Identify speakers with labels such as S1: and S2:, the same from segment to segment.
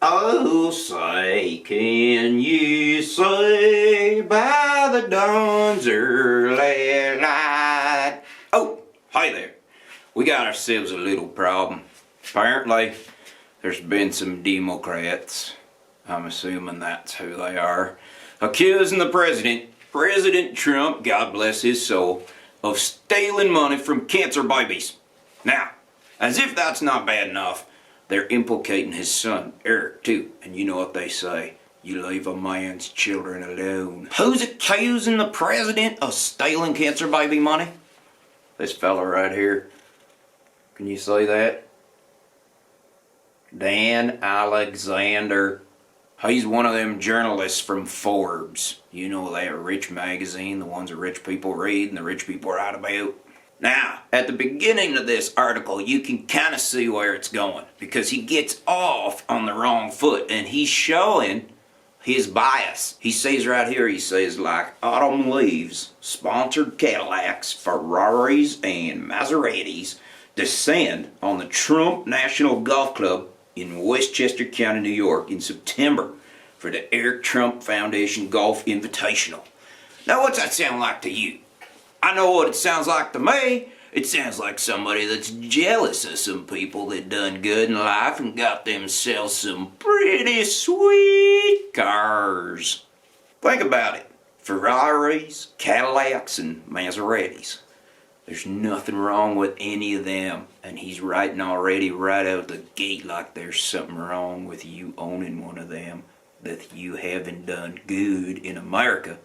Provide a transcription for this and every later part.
S1: Oh, say, can you say by the dawn's early light? Oh, hi there. We got ourselves a little problem. Apparently, there's been some Democrats, I'm assuming that's who they are, accusing the President Trump, God bless his soul, of stealing money from cancer babies. Now, as if that's not bad enough, they're implicating his son, Eric, too. And you know what they say, you leave a man's children alone. Who's accusing the president of stealing cancer baby money? This fella right here. Can you say that? Dan Alexander. He's one of them journalists from Forbes. You know that rich magazine, the ones that rich people read and the rich people write about. Now, at the beginning of this article, you can kind of see where it's going because he gets off on the wrong foot and he's showing his bias. He says right here, he says like autumn leaves, sponsored Cadillacs, Ferraris, and Maseratis descend on the Trump National Golf Club in Westchester County, New York in September for the Eric Trump Foundation Golf Invitational. Now what's that sound like to you? I know what it sounds like to me. It sounds like somebody that's jealous of some people that done good in life and got themselves some pretty sweet cars. Think about it. Ferraris, Cadillacs, and Maseratis. There's nothing wrong with any of them. And he's writing already right out the gate like there's something wrong with you owning one of them. That you haven't done good in America.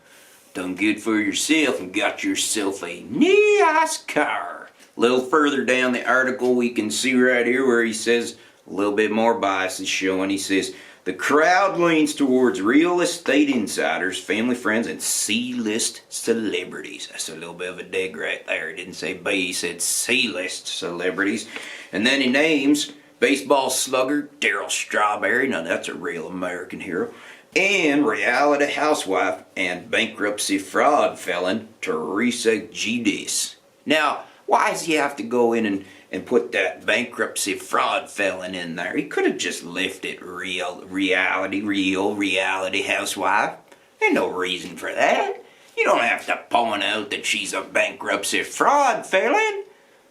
S1: Done good for yourself and got yourself a nice car. A little further down the article we can see right here where he says a little bit more bias is showing. He says, the crowd leans towards real estate insiders, family friends, and C-list celebrities. That's a little bit of a dig right there. He didn't say B, he said C-list celebrities. And then he names baseball slugger Darryl Strawberry. Now that's a real American hero. And reality housewife and bankruptcy fraud felon Teresa Giudice. Now, why does he have to go in and put that bankruptcy fraud felon in there? He could have just left it real reality housewife. Ain't no reason for that. You don't have to point out that she's a bankruptcy fraud felon.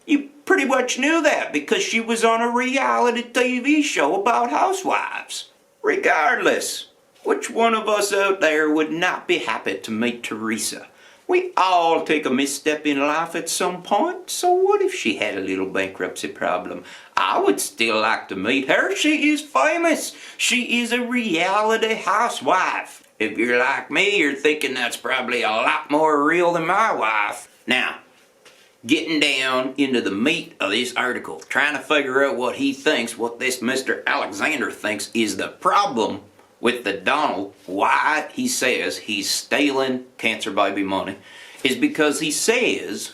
S1: You pretty much knew that because she was on a reality TV show about housewives. Regardless. Which one of us out there would not be happy to meet Teresa? We all take a misstep in life at some point, so what if she had a little bankruptcy problem? I would still like to meet her. She is famous. She is a reality housewife. If you're like me, you're thinking that's probably a lot more real than my wife. Now, getting down into the meat of this article, trying to figure out what he thinks, what this Mr. Alexander thinks is the problem with the Donald, why he says he's stealing cancer baby money, is because he says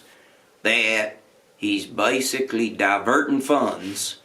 S1: that he's basically diverting funds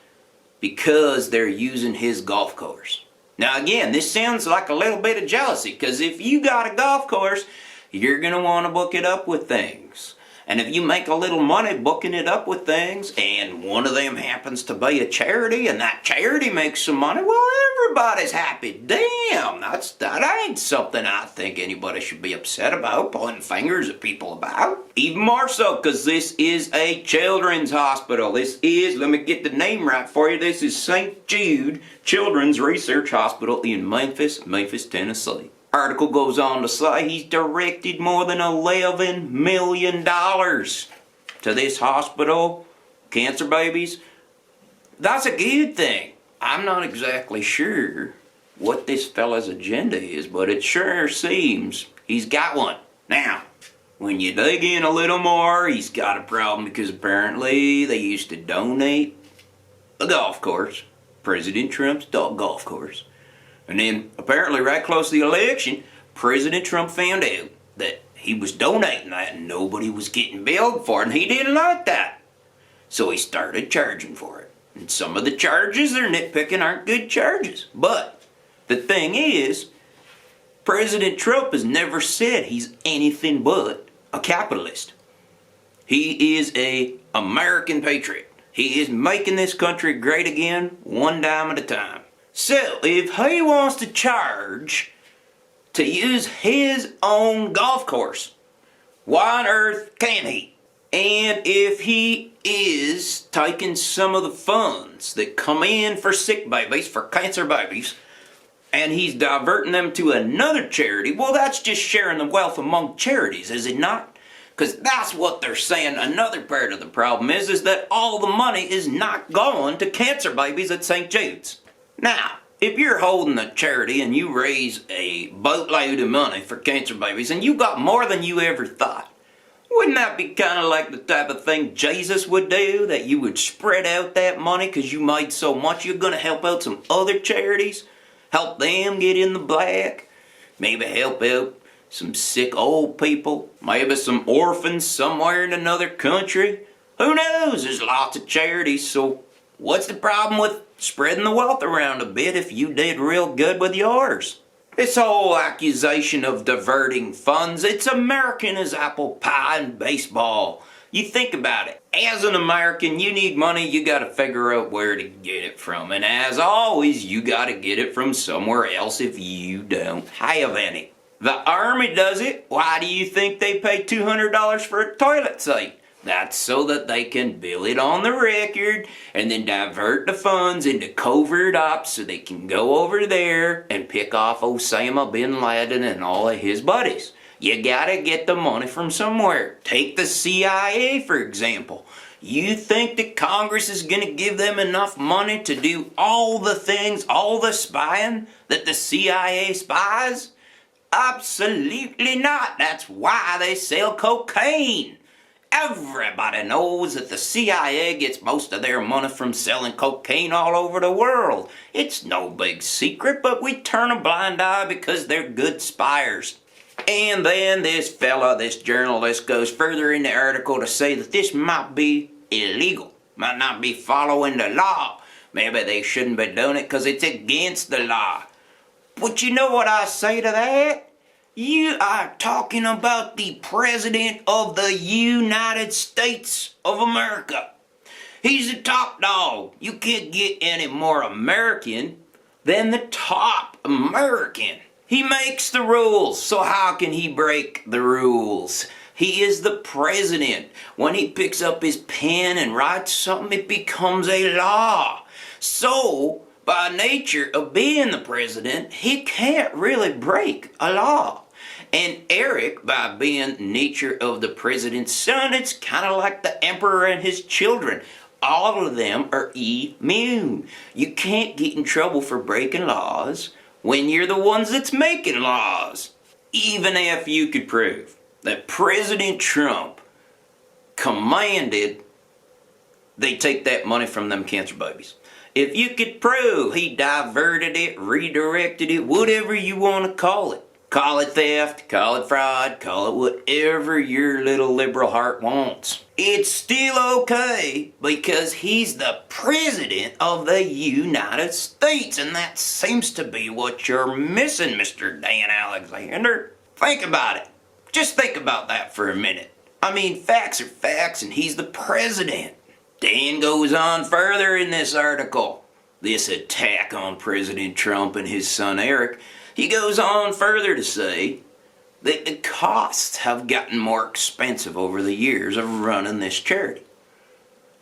S1: because they're using his golf course. Now again, this sounds like a little bit of jealousy, because if you got a golf course, you're going to want to book it up with things. And if you make a little money booking it up with things, and one of them happens to be a charity, and that charity makes some money, well, everybody's happy. Damn, that ain't something I think anybody should be upset about, pointing fingers at people about. Even more so, because this is a children's hospital. This is, let me get the name right for you, this is St. Jude Children's Research Hospital in Memphis, Tennessee. Article goes on to say he's directed more than $11 million to this hospital, cancer babies. That's a good thing. I'm not exactly sure what this fella's agenda is, but it sure seems he's got one. Now, when you dig in a little more, he's got a problem because apparently they used to donate a golf course, President Trump's golf course. And then, apparently right close to the election, President Trump found out that he was donating that and nobody was getting billed for it, and he didn't like that. So he started charging for it. And some of the charges they're nitpicking aren't good charges. But the thing is, President Trump has never said he's anything but a capitalist. He is an American patriot. He is making this country great again, one dime at a time. So, if he wants to charge to use his own golf course, why on earth can't he? And if he is taking some of the funds that come in for sick babies, for cancer babies, and he's diverting them to another charity, well, that's just sharing the wealth among charities, is it not? Because that's what they're saying. Another part of the problem is that all the money is not going to cancer babies at St. Jude's. Now, if you're holding a charity and you raise a boatload of money for cancer babies and you got more than you ever thought, wouldn't that be kind of like the type of thing Jesus would do? That you would spread out that money because you made so much, you're going to help out some other charities, help them get in the black, maybe help out some sick old people, maybe some orphans somewhere in another country. Who knows? There's lots of charities, so what's the problem with spreading the wealth around a bit if you did real good with yours? This whole accusation of diverting funds, it's American as apple pie and baseball. You think about it. As an American, you need money, you gotta figure out where to get it from. And as always, you gotta get it from somewhere else if you don't have any. The Army does it. Why do you think they pay $200 for a toilet seat? That's so that they can bill it on the record and then divert the funds into covert ops so they can go over there and pick off Osama bin Laden and all of his buddies. You gotta get the money from somewhere. Take the CIA, for example. You think that Congress is gonna give them enough money to do all the things, all the spying that the CIA spies? Absolutely not. That's why they sell cocaine. Everybody knows that the CIA gets most of their money from selling cocaine all over the world. It's no big secret, but we turn a blind eye because they're good spiers. And then this fella, this journalist, goes further in the article to say that this might be illegal, might not be following the law. Maybe they shouldn't be doing it because it's against the law. But you know what I say to that? You are talking about the President of the United States of America. He's the top dog. You can't get any more American than the top American. He makes the rules, so how can he break the rules? He is the president. When he picks up his pen and writes something, it becomes a law. So, by nature of being the president, he can't really break a law. And Eric, by being nature of the president's son, it's kind of like the emperor and his children. All of them are immune. You can't get in trouble for breaking laws when you're the ones that's making laws. Even if you could prove that President Trump commanded they take that money from them cancer babies. If you could prove he diverted it, redirected it, whatever you want to call it. Call it theft, call it fraud, call it whatever your little liberal heart wants. It's still okay because he's the president of the United States, and that seems to be what you're missing, Mr. Dan Alexander. Think about it. Just think about that for a minute. I mean, facts are facts, and he's the president. Dan goes on further in this article. This attack on President Trump and his son Eric. He goes on further to say that the costs have gotten more expensive over the years of running this charity.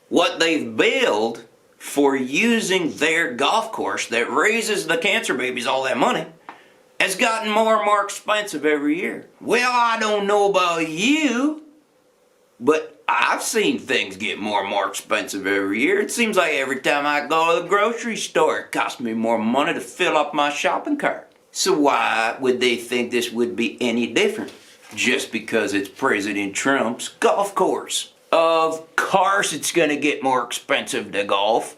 S1: What they've billed for using their golf course that raises the cancer babies all that money has gotten more and more expensive every year. Well, I don't know about you, but I've seen things get more and more expensive every year. It seems like every time I go to the grocery store, it costs me more money to fill up my shopping cart. So why would they think this would be any different? Just because it's President Trump's golf course. Of course it's going to get more expensive to golf,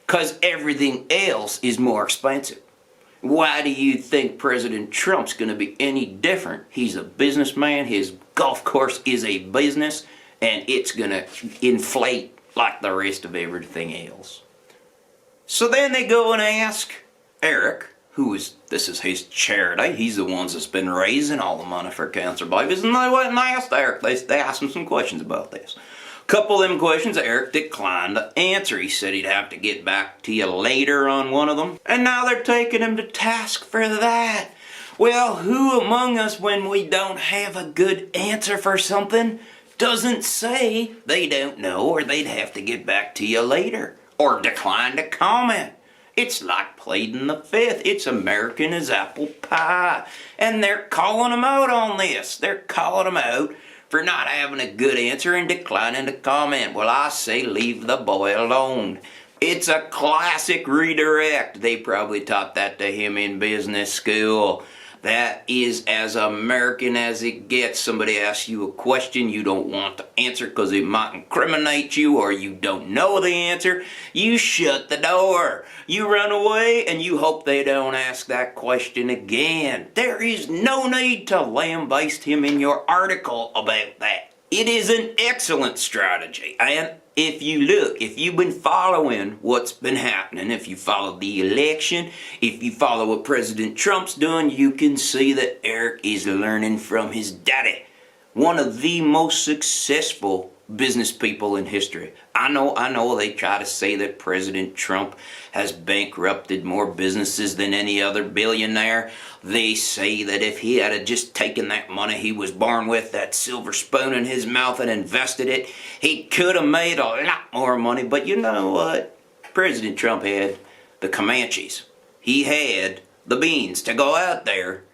S1: because everything else is more expensive. Why do you think President Trump's going to be any different? He's a businessman, his golf course is a business, and it's going to inflate like the rest of everything else. So then they go and ask Eric, this is his charity, he's the ones that's been raising all the money for cancer babies, and they went and asked Eric, they asked him some questions about this. Couple of them questions Eric declined to answer. He said he'd have to get back to you later on one of them. And now they're taking him to task for that. Well, who among us, when we don't have a good answer for something, doesn't say they don't know or they'd have to get back to you later or decline to comment? It's like pleading the fifth. It's American as apple pie. And they're calling them out on this. They're calling them out for not having a good answer and declining to comment. Well, I say leave the boy alone. It's a classic redirect. They probably taught that to him in business school. That is as American as it gets. Somebody asks you a question you don't want to answer because it might incriminate you or you don't know the answer. You shut the door. You run away and you hope they don't ask that question again. There is no need to lambaste him in your article about that. It is an excellent strategy. And if you look, if you've been following what's been happening, if you follow the election, if you follow what President Trump's doing, you can see that Eric is learning from his daddy. One of the most successful business people in history. I know they try to say that President Trump has bankrupted more businesses than any other billionaire. They say that if he had just taken that money he was born with, that silver spoon in his mouth, and invested it, he could have made a lot more money. But you know what? President Trump had the Comanches. He had the beans to go out there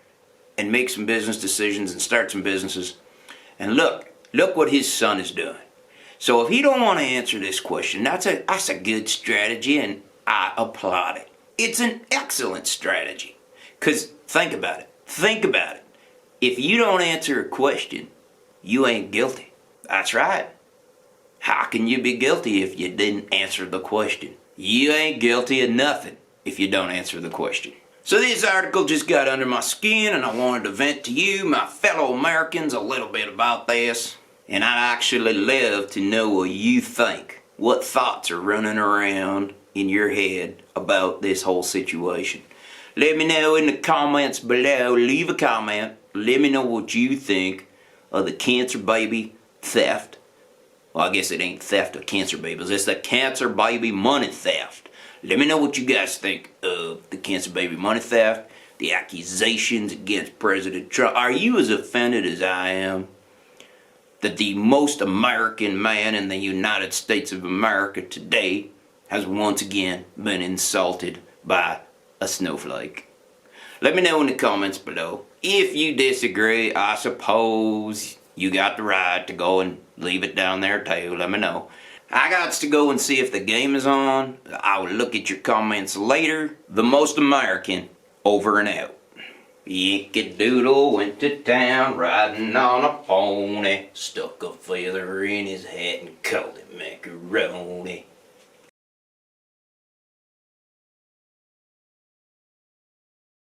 S1: and make some business decisions and start some businesses. And look what his son is doing. So if he don't want to answer this question, that's a good strategy, and I applaud it. It's an excellent strategy. Because think about it. Think about it. If you don't answer a question, you ain't guilty. That's right. How can you be guilty if you didn't answer the question? You ain't guilty of nothing if you don't answer the question. So this article just got under my skin, and I wanted to vent to you, my fellow Americans, a little bit about this. And I'd actually love to know what you think. What thoughts are running around in your head about this whole situation. Let me know in the comments below. Leave a comment. Let me know what you think of the cancer baby theft. Well, I guess it ain't theft of cancer babies. It's the cancer baby money theft. Let me know what you guys think of the cancer baby money theft, the accusations against President Trump. Are you as offended as I am that the most American man in the United States of America today has once again been insulted by a snowflake? Let me know in the comments below. If you disagree, I suppose you got the right to go and leave it down there too. Let me know. I got to go and see if the game is on. I will look at your comments later. The most American, over and out. Yankee Doodle went to town riding on a pony, stuck a feather in his hat and called it macaroni.